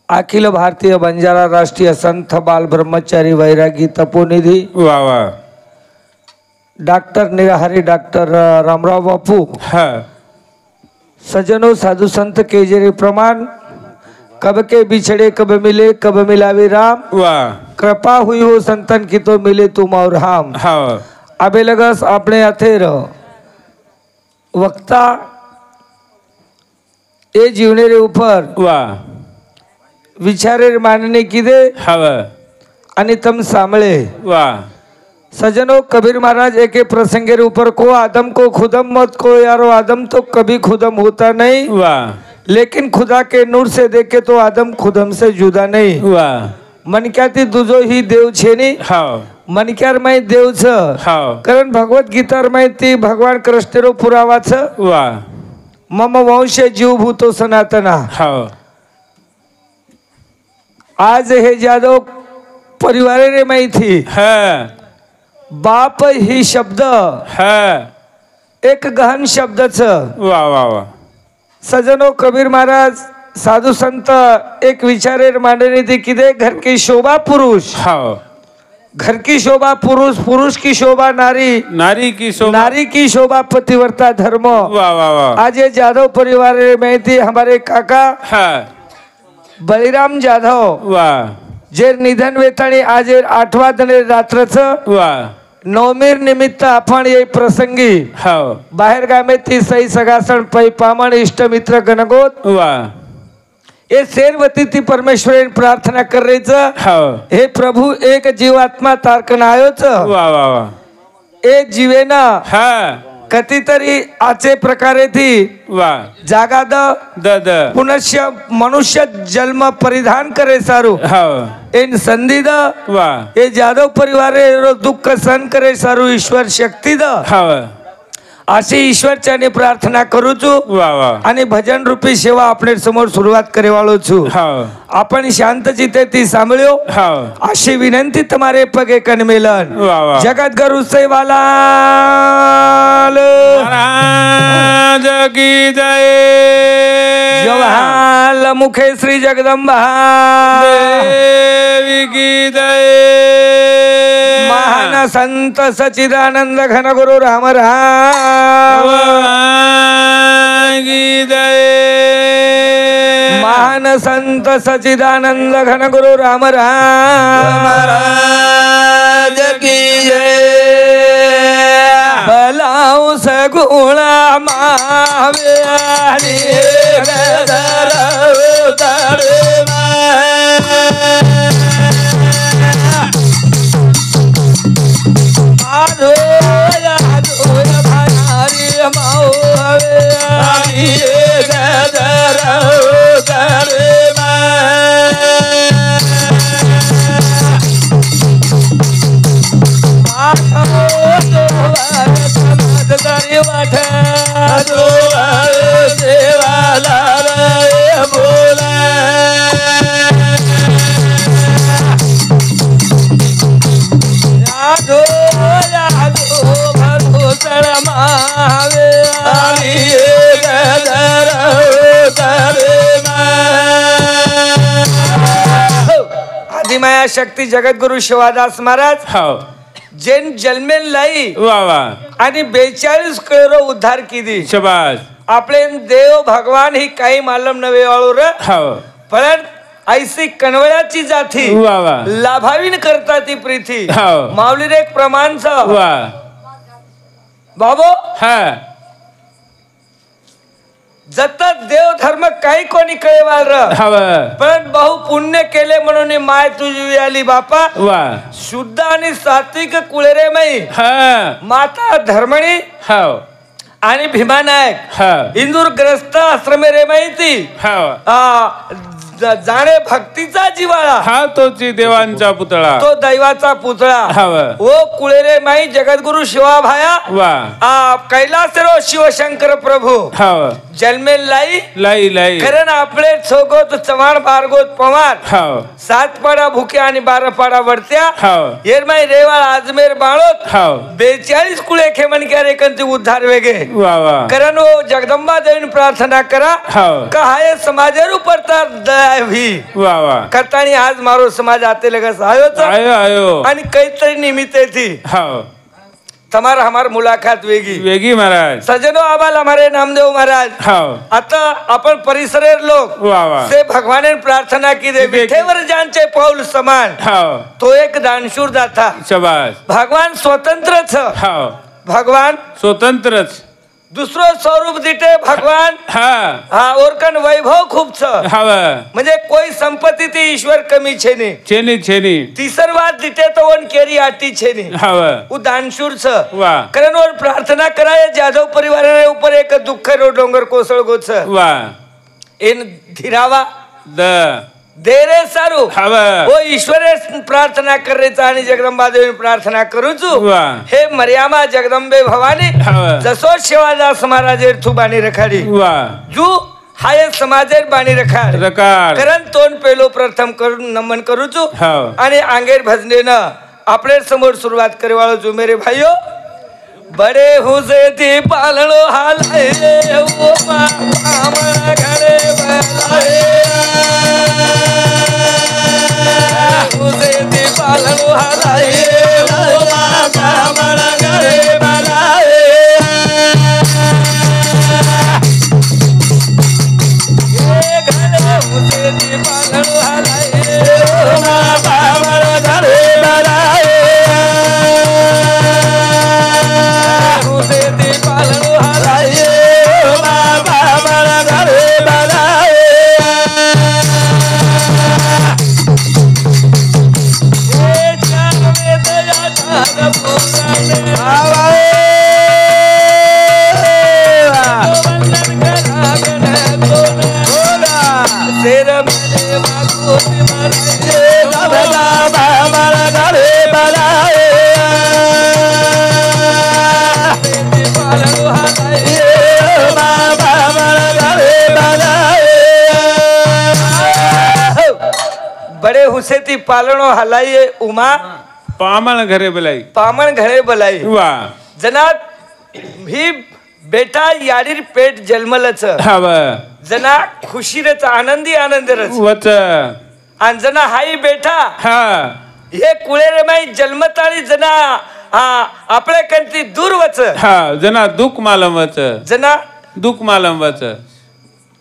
अखिल भारतीय बंजारा राष्ट्रीय संत बाल ब्रह्मचारी वैरागी तपोनिधि वाह वाह डॉक्टर निराहारी डॉक्टर रामराव बापू हाँ सजनों साधु संत के जरे प्रमाण कब के बिछड़े कब मिले कब मिलावे राम वाह कृपा हुई हो संतन की तो मिले तुम और हम हाँ अबे लगस अपने अथेर वक्ता ए जीवने रे ऊपर वाह विचारे मानने की दे हवा आणि तम सामळे वाह सजनों कबीर महाराज एक प्रसंगे ऊपर को आदम को खुदम मत को यारो आदम तो कभी खुदम होता नहीं वाह लेकिन खुदा के नूर से देखे तो आदम खुदम से जुदा नहीं वाह मन क्या ती दुजो ही देव छेनी हाँ मनक्यार माई देव छ हाँ कारण भगवत गीतार माहिती भगवान कृष्णेरो पुरावा छ वाह मम वंश जीव भूतो सनातना हाँ आज हे जादव परिवारे रे माहिती है बाप ही शब्द है एक गहन शब्द छ वाह वाह वाह सजनो कबीर महाराज साधु संत एक विचारे मांडणी थी कि दे घर की शोभा पुरुष हाँ घर की शोभा पुरुष पुरुष की शोभा नारी नारी की शोभा नारी की शोभा पतिव्रता धर्म वाह वाह वाह आज ये जादव परिवार में थी हमारे काका है बलिराम जाधव वाह जे निधन वेताणी आज 8वा दिने रात्रच वाह नवमीर निमित्त आपण ये प्रसंगी हाँ बाहेर गामे ती सई सगासण पै पामण इष्ट मित्र गणगोत वाह ये शेरवती ती परमेश्वरी प्रार्थना कर रही छ हाँ हे प्रभु एक जीवात्मा तारकन आयो छ वाह वाह वाह ए जीवेना है कधीतरी आचे प्रकारे थी वाह जागा द पुनश्य मनुष्य जन्म परिधान करे सारू हाँ इन संधि द वाह ये जादव परिवार रो दुःख सहन करे सारू ईश्वर शक्ती द हाँ अशी ईश्वरच्याने प्रार्थना करू छु वाह वाह आणि भजन रूपी सेवा आपणे समोर सुरुवात करे वाळो छु हाँ आपण शांत चित्ते ती सांभळ्यो हाँ अशी विनंती तुम्हारे पगे कनमेलन वाह वाह जगत गुरु सेवाला महाराज की जय जवाहर मुखे श्री जगदम्बा देवी की जय महान संत सचिदानंद घन गुरु राम राम की जय महान संत सचिदानंद घन गुरु राम राम महाराज की जय भलाऊ सगुणा मावे आदिमाया शक्ती जगद्गुरु शिवादास महाराज हाँ जैन जन्मेल लाई वाह वाह आणि 42 करोड़ उद्धार कीधी शाबाश आपले देव भगवान ही काही मालम नवे वाळू रे हाँ पण ऐसी कणवळ्याची जाती वाह वाह लाभावीन करता ती प्रीती हाँ माऊली रे एक प्रमाण छ वाह बाबो है जत देव धर्म काही कोणी कळेवाल र हवा पण बहु पुण्य केले म्हणून माय तुझी आली बापा वाह शुद्ध आणि सात्विक कुळेरे माई हाँ माता धर्मणी हाँ आणि भीमा नायक हाँ इंदूर ग्रस्त आश्रमे रे माहिती हाँ जाणे भक्तीचा जिवाळा हा तोची देवांचा पुतळा तो दैवाचा पुतळा हवा ओ कुळेरे माई जगद्गुरु शिवा भाया वाह कैलास रो शिवशंकर प्रभु हवा जन्मेल लाई लाई लाई कारण आपले छोगोत चव्हाण बारगोत पवार हाव 7 पाडा भुक्या आणि 12 पाडा वरत्या हाव येरमाई रेवाळ आजमेर बाळोत हाव 42 कुळे खेमन क्या रेकंती उद्धार वेगे वाह वाह कारण ओ जगदंबा देवीन प्रार्थना करा हाव का हाय समाजेर ऊपर तर दया लाय भी वा वा करतानी आज मारो समाज आते लगस आयो तो आयो आयो आणि काहीतरी निमित्त थी हाव તમારા हमार मुलाकात वेगी वेगी महाराज सजनो आबाल हमारे नामदेव महाराज हाव आता आपण परिसरेर लोक वा वा से भगवाने प्रार्थना की दे विठेवर ज्यांचे पाऊल समान हाव तो एक दानशूर दाता शबास भगवान स्वतंत्र छ हाव भगवान स्वतंत्रच दुसरो स्वरूप दिटे भगवान हा हा ओरकन वैभव खूप छ हाव म्हणजे कोई संपत्ती ती ईश्वर कमी छे ने छेनी छेनी तीसर बात दिटे तो वन केरी आटी छे ने हाव वो दानशूर छ वा कारण और प्रार्थना कराए जादव परिवार ऊपर एक दुःख रो डोंगर कोसळ गो छ वा इन धीरावा द देरे सारू हाव वो ईश्वरे प्रार्थना कर रे आणि जगदंबा देवी प्रार्थना करू छु वा हे मर्यामा जगदंबे भवानी हाव जसो शिवादास महाराजेर थू बाणी रखाडी वा जू हाय समाजेर बाणी रखाड रकार कारण तोंड पेलो प्रथम करून नमन करू छु हाव आणि आंगेर भजनेनं आपले समोर सुरुवात करेवाळो छु मेरे भाइयो बड़े हुसे ती पालणो हालाय ओ मामळा घरे बलाय हुसे ती पालणो हालाय ओ मामळा घरे बलाय ए घरे हुसे ती पालणो हालाय ओ मामळा घरे बलाय बड़े हुसे ती पालणो हलाइए उमा पामण घरे बोलाई पामण घरे बोलाई वा जना भी बेटा याडीर पेट जन्मलच हाव जना खुशीरच आनंदी आनंदरच वच आणि जना हाई बेटा हा हे कुळेरे माई जन्मताळी जना आपल्या कंती दूर वच हा जना दुःख मालम वच जना दुःख मालम वच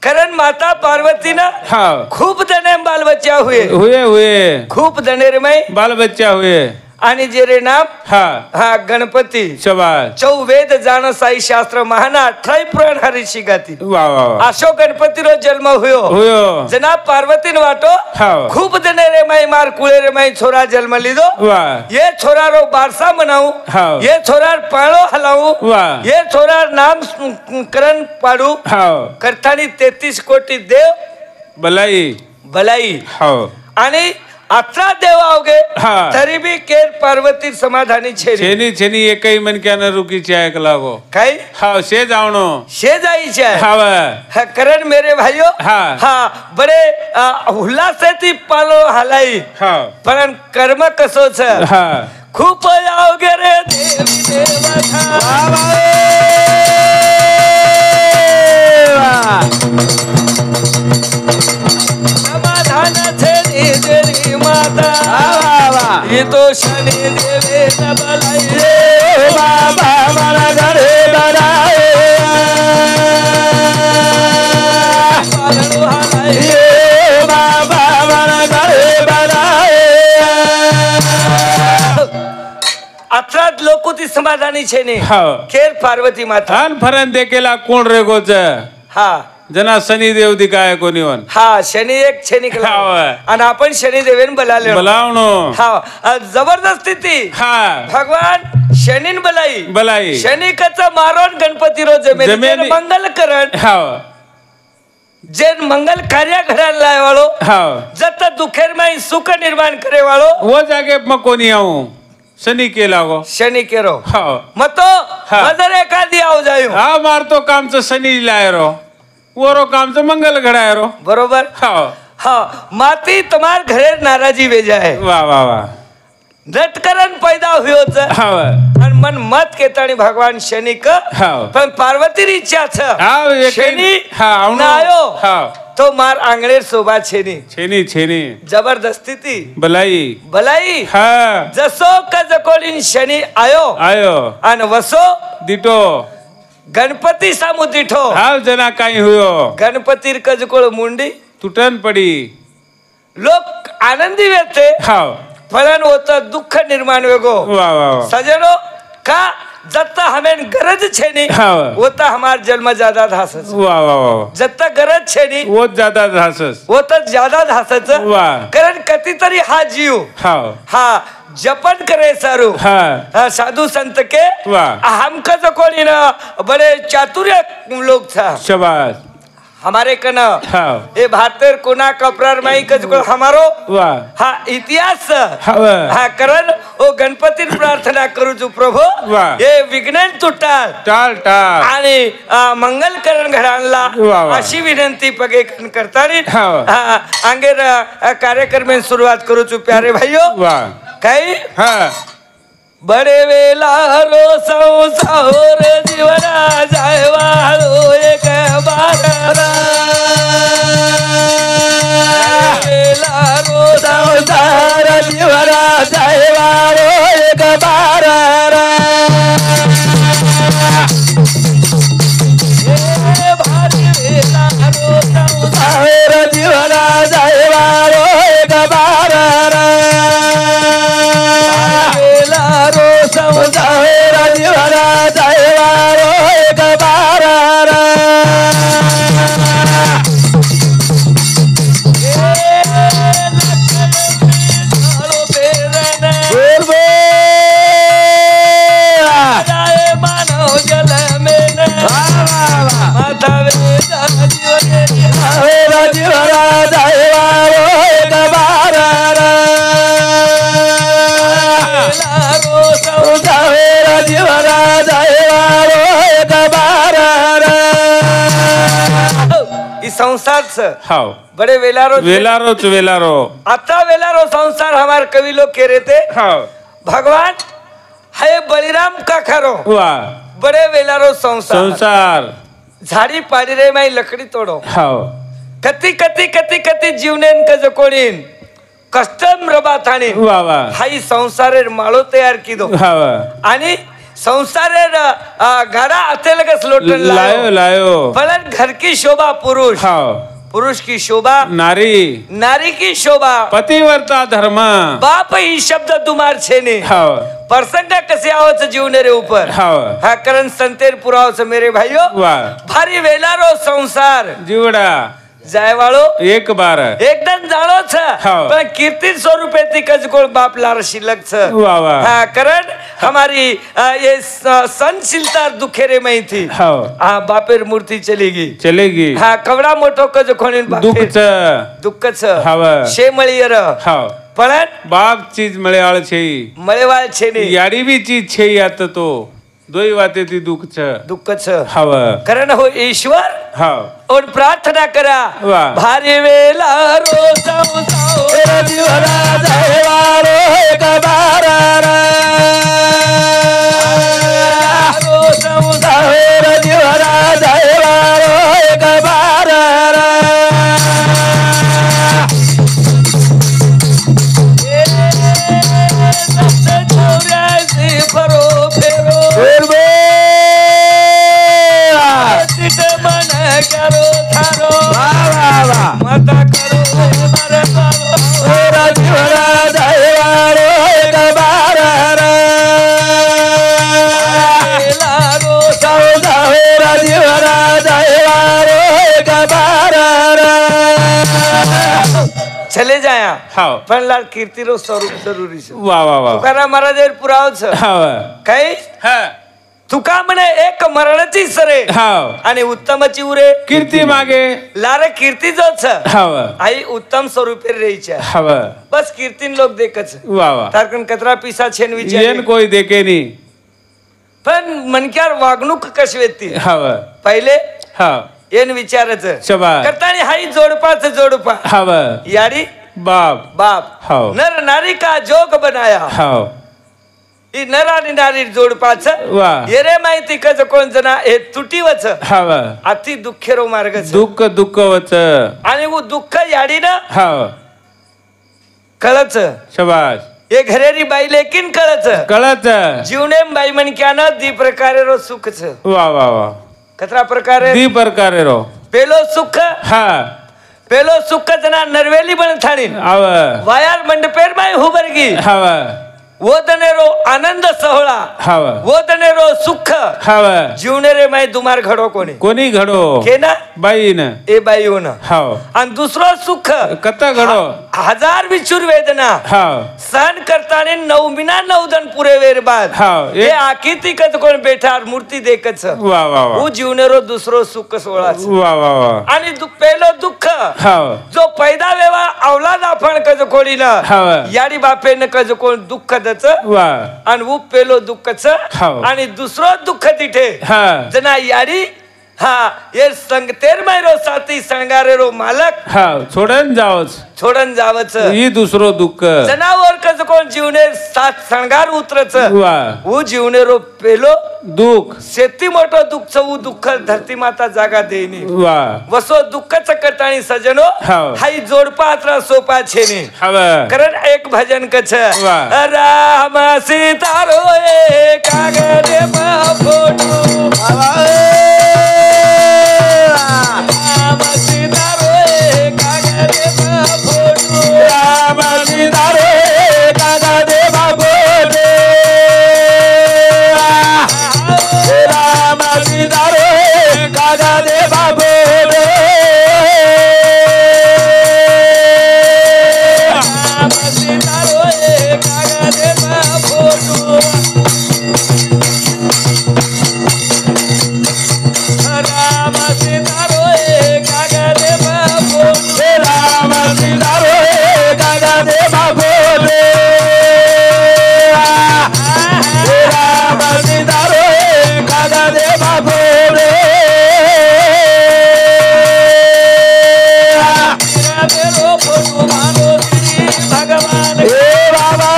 कारण माता पार्वती ना हा खूप जणे बाल बच्चा हुए हुए हुए खूप जणे रे माई बाल बच्चा हुए आणि जे रे नाम हा हा गणपती शबास चौवेद जाण साई शास्त्र महाना 18 पुराण हरिषी गाती वा वा वा अशो गणपती रो जन्म हुयो हुयो जना पार्वतीन वाटो हाव खूप जणे रे माई मार कुळे रे माई छोरा जन्म लीधो वा ये छोरा रो बारसा मनाऊ हाव ये छोरा पाळो हलाऊ वा ये छोरा नाम करण पाडू हाव करतानी 33 कोटी देव बलाई भलाई हाव आणि 18 देव आवगे हा. तरी बी केर पार्वती समाधानी छेरी छेनी छेनी एकही मनक्यानं रुकीची ऐक लागो काय हाव शे जावणो शे जाईचे हाव हा, करण मेरे भाइयों हा. हा बड़े उल्लास ती पालो हलाई हाव पण कर्म कसो छ हा खूप आवगे रे देवी देवता समाधान छेनी देवी माता ये तो शनि देवे न बलाई रे बाबा मला घरे बनाए पालनो हलाई रे बाबा मला घरे बनाए 18 लोक ती समाधानी छे ने हाव केर पार्वती माता अन फरन देखेला कोण रे गोच हा जना शनी देव दिकाय कोणी वन हा शनी एक शनी केला हाव. आणि आपण शनी देवेन बोलाले बोलावणो हा जबरदस्ती ती हा भगवान शनीन बलाई बलाई शनी कचा मारोन गणपती रो जमेन जमेनी. मंगल करण हाव जे मंगल कार्य घडायला लाय वाळो हाव जत दुखेर माई सुख निर्माण करे वाळो वो जागे मग कोणी आऊ शनी केला गो शनी केरो हाव मतो हा. मदर एखादी आव जायो हा मारतो कामचं शनी लाय रो वरो कामचं मंगल घडाय रो बरोबर हाव हा माती तुम्हार घरे नाराजी वेजाय वा वा वा नटकरण पैदा हुयोच हाव आणि मन मत केतानी भगवान शनी क हाव पण पार्वती री इच्छा छ हाव एक शनी हा आवणो ना आयो हाव तो मार आंगणेर शोभा छेनी छेनी छेनी जबरदस्ती ती भलाई भलाई हा जसो कजकोलीन शनी आयो आयो आणि वसो दिटो गणपती सामू दिठो हाल जना काही हुयो गणपतीर कजकोळ मुंडी तुटन पडी लोक आनंदी व्यते हाव फलन होतं दुःख निर्माण वेगो वा वा वा सजनो का जत्ता हमें गरज छेनी हाव होता हमार जन्म ज्यादा धासच वा वा वा जत्ता गरज छेनी वो ज्यादा धासस होता ज्यादा धासच वा कारण कधीतरी हा जीव हाव हा जपन करे सारू हा साधु संत के वाह हमका तो कोई ना बड़े चातुर्य लोग था शाबाश हमारे कना हाव ये भारतेर कोना कपरार माई कजको हमारो वाह हा इतिहास हाव हा करण ओ गणपती प्रार्थना करू जो प्रभू वाह. हे विघ्न तुटाल टाल टाल आणि मंगल करण घडाला वाह, वाह. अशी विनंती पगे करतानी हाव. अंगेर कार्यक्रम सुरुवात करू छु प्यारे भाइयों वाह काही हा बड़े वेला रो संसार जीवना जायवाळो एक बारा वेला रो संसार जीवना जायवाळो एक बारा ए भारी वेला रो संसार जीवना जायवाळो एक बारा संसार हाव बड़े वेलारो वेलारो आता वेलारो संसार हमारे कवि लोग कह रहे थे हाव भगवान है बलिराम का खरो वाह बड़े वेलारो संसार संसार झाड़ी पाड़ी रे माई लकड़ी तोड़ो हाव कती कती कती कती जीवनेन का जकोड़ीन कष्टम रबा थानी वाह वाह हाई संसारेर माळो तयार कीदो हाव आणि संसारेर घरा अतेलगस लोटन लायो लायो फलन घर की शोभा पुरुष हाव पुरुष की शोभा नारी नारी की शोभा पतिव्रता धर्म बाप ही शब्द तुम्हार छेने हाव प्रसंग कसे आवच जीवने रे ऊपर हाव हा करण संतेर पुराव मेरे भाइयों वाह भारी वेलारो संसार जीवडा जायवाळो एक बार एकदम जाणो छ हाव. पण कीर्ती स्वरूपे ती कजकोळ बाप लार शिल्लक छ वाह वाह हा करण हमारी ये संशीलता दुखेरे में थी हाव हाँ बापेर मूर्ति चलेगी चलेगी हाँ कवडा मोठो कज खोणी दुःख छ दुःख छ हाव शेमळीयर हाव पण बाप चीज मळयाळ छे मळेवाल छेनी याडी बी चीज छे यात तो दोई वाते ती दुःख छ दुःख छ हाव करण हो ईश्वर हाव और प्रार्थना करा वाह. भारी वेला रो संसार जीवना जायवाळो एक बारा रो संसार जीवना जायवाळो एक बारा फरो फेरो मन करो थारो माता करो मारे बाबा जीवना जायवाळो एक बारा लारो संसार जीवना जायवाळो एक बारा चले जाया हाव पण लाल कीर्ती रो स्वरूप जरूरी छे वाह वाह वाह तुकाराम महाराज पुराव छ हाव काही हा तुका म्हणे एक मरणाची सरे हाव आणि उत्तमची उरे कीर्ती मागे लार कीर्ती जो छ हाव आई उत्तम स्वरूपे रही हाव बस कीर्तिन लोग देखच वाह वाह तारकन कतरा पिसा छेन विचार येन कोई देखे नी पण मनक्यार वागणूक कशवेती हाव पहिले हाव येन विचारच शाबास. करतानी हाई जोडपाच जोडपा हाव याडी बाप बाप हाव नर नारी का जोग बनाया हाव ही नर आणि नारी जोडपाच वा येरे माहिती कज कोण जना हे तुटीवच हाव अति दुःखेरो मार्ग दुःख दुःख वच आणि वो दुःख याडी ना हाव कळच शबाश ये घरेरी बाई लेकिन कळच कळत जीवनेम बाई म्हणक्यान दी प्रकारे रो सुख छ वा वा वा कतरा प्रकारे दी प्रकारे रो पेलो सुख हा पेलो सुख जना नरवेली बन थाणी आव वायार मंडपेर माय हुबरगी हाव वोदनेरो आनंद सोहळा हाव वोदनेरो सुख हाव जीवनेरे माय दुमार घडो कोणी कोणी घडो केना बाईन ए बाई होन हाव आणि दुसरो सुख कता घडो हजार विचूर वेदना हाव सहन करताने 9 मिना 9 दिन पुरे वेर बाद हाव हे आकीती कत कोण बेठार मूर्ती देखच वा वा वा वो जीवनेरो दुसरो सुख सोहळा वा वा वा आणि पहिलो दुःख हाव जो पैदा वेवा औलाद आपण कज कोणी ना हाव याडी बापे न कज कोण दुःख दच वा आणि वो पेलो दुःखच हाव. आणि दुसरो दुःख तिथे हा जना याडी हा ये संगतेर मायरो साथी संगारेरो मालक हाव सोडन जावच छोडन जावच ही दुसरो दुःख जनावर कज कोण जीवने सात संगार उतरच वा वो जीवनेरो पेलो दुःख शेती मोठो दुःख वो दुःख धरती माता जागा देईनी वा वसो दुःखच कटाणी सजनो हाव. हाई जोडपा अत्रा सोपा छेने हाव करण एक भजन कछ वाह. राम सीतारो कागदे फोटो राम सीतारो कागदे फोटो राम सीतारे कागदे बाबोरे राम सीतारे कागदे बाबोरे राम सीतारो कागदे फोटो राम सीतारो कागदे फोटो राम सीतारे कागदे बाबोरे राम सीतारे कागदे बाबोरे मेरो फोटो मारो श्री भगवान हे बाबा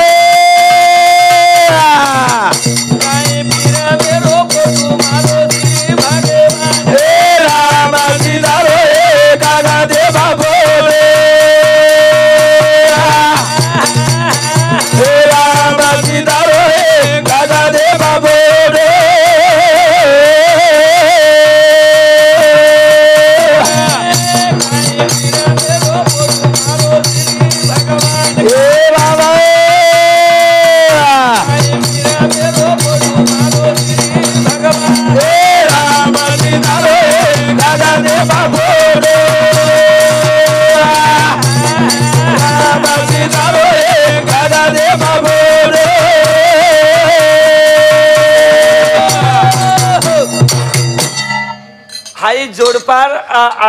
काय पीरा मेरो फोटो मारो श्री भगवान हे राम सीतारे कागदे बाबोरे हे राम सीतारे कागदे बाबोरे काय पीरा मेरो फोटो मारो श्री भगवान हे बाबा काय पीरा मेरो फोटो मारो श्री भगवान हे राम सीतारे कागदे बाबोरे राम सीतारे कागदे बाबोरे हाई जोडपार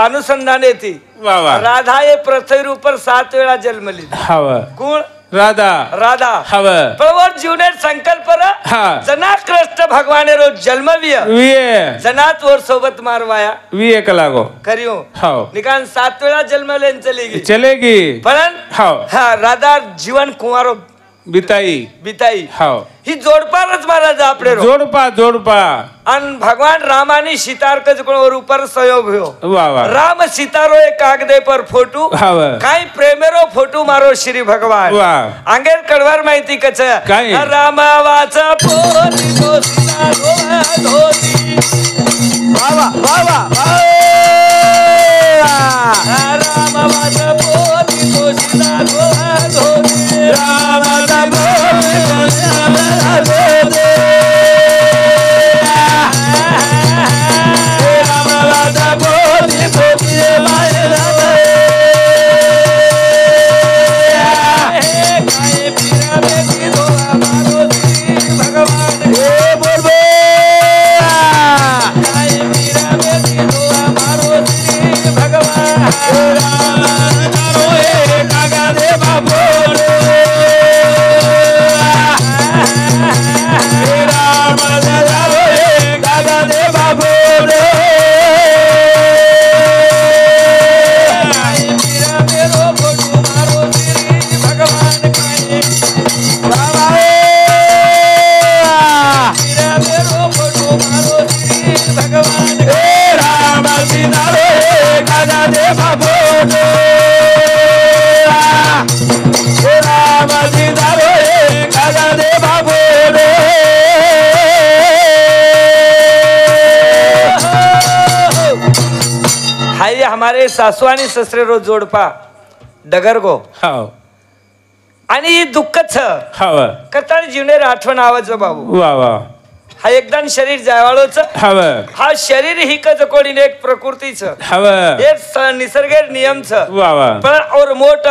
अनुसंधान येते वा वा राधा ये पृथ्वी ऊपर 7 वेळा जन्मली हव कोण राधा राधा हव प्रवर जीवने संकल्प हा जना कृष्ण भगवाने रोज जन्मविय विये जनात वर सोबत मारवाया विये कलागो करियो हाव निकान 7 वेळा जन्मले चली गई चलेगी पण हाव हा राधा जीवन कुंवारो बिताई बिताई हाव ही जोडपारच महाराज आपले रो जोडपा जोडपा आणि भगवान रामानी सीतार कज कोण ऊपर सहयोग हो वा वा राम सीतारो एक कागदे पर फोटो हाव काही प्रेमेरो फोटो मारो श्री भगवान वा अंगेर कडवार माहिती कच काय? रामा वाचा पोरी तो सीता धोती वा वा वा रामा वाचा पोरी तो सीता धोती राम काय पीरा बेटी दो मारो श्री भगवान काय पीरा बेटी दो मारो श्री भगवान सासू आणि ससरे रो जोडपा डगर गो हाव आणि दुःखच हाव करता जीवनेर आठवण आवाज बाबू वा वा हा एकदम शरीर जायवाळोच हाव हा शरीर ही कजकोडीन एक प्रकृतीच हाव एक निसर्गेर नियमच वा वा पण और मोठ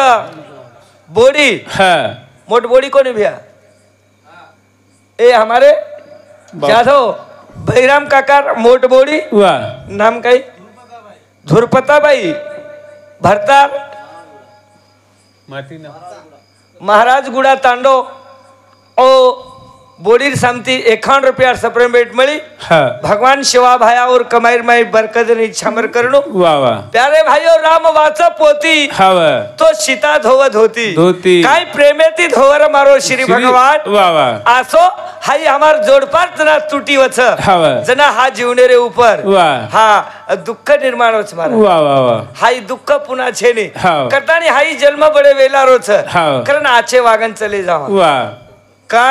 बॉडी हा मोट बॉडी कोणी भैया ए हमारे जाधव भैराम काकार मोट बॉडी वा नाम काही धुरपताबाई भरतार माती ना महाराज गुड़ा तांडो ओ बोडीर सामती 51 रुपया सप्रेमेट मळी हा भगवान शिवा भाया और कमाईर माई बरकत इच्छामर करणो वा वा प्यारे भाइयों राम वाचा पोती हाव तो सीता धोवत होती धोती काय प्रेमेती धोवर मारो श्री भगवान वा वा आसो हाई हमार जोडपार जना तुटी वच हाव जना हा जीवनेरे ऊपर वा हा दुःख निर्माण होच मारा वा वा वा हाई दुःख पुन्हा छेने हाव करतानी हाई जन्म बडे वेला रोच हाव कारण आचे वागन चले जावा वा का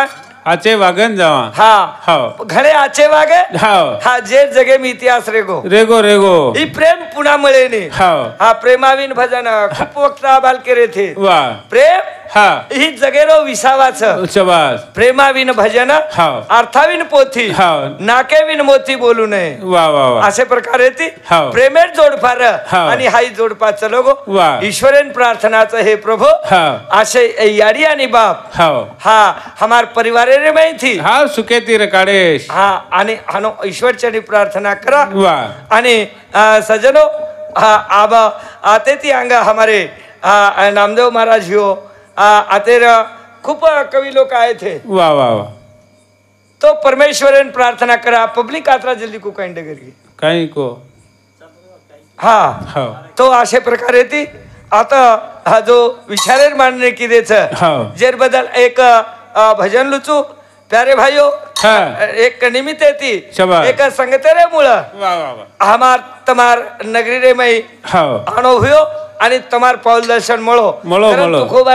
आचे वागन जावा हा हाव घरे आचे वागे हाव हा जे जगे मी इतिहास रेगो रेगो रेगो ही प्रेम पुन्हा मिळेने हाव हा प्रेमाविन भजन खूप वक्त आबाल केरे थे वा प्रेम हा ही जगेरो विसावाच शबास प्रेमाविन भजन हाव अर्थाविन पोथी हाव नाकेविन मोती बोलू नये वा वा वा असे प्रकारे ती हाव. प्रेमेर जोडफार हाव. आणि हाई जोडपा चलोगो वा. ईश्वरेन प्रार्थनाचं हे प्रभु हाव. असे याडी आणि बाप हाव हा हमार परिवारे रे माहिती हाव सुकेती रे काढेश हा आणि हानो ईश्वरचरणी प्रार्थना करा वा आणि सजनो हा आबा आते ती अंग हमारे नामदेव महाराज हो आते खूप कवी लोक आए थे वा वा वा तो परमेश्वरन प्रार्थना करा पब्लिक आत्रा जल्दी को काइंड करगी काही को हा हाव तो अशा प्रकारे ती आता हा जो विचारेर मांडणे की देच हाव जेर बदल एक भजन लुचू प्यारे भाइयों हा एक निमित्त ती शाबास. एक संगते रे मुळ वा वा वा हमार तमार नगरी रे मई हाव आणो हुयो आणि तमार पाऊल दर्शन मळो मळो, कारण मळो. तू खूप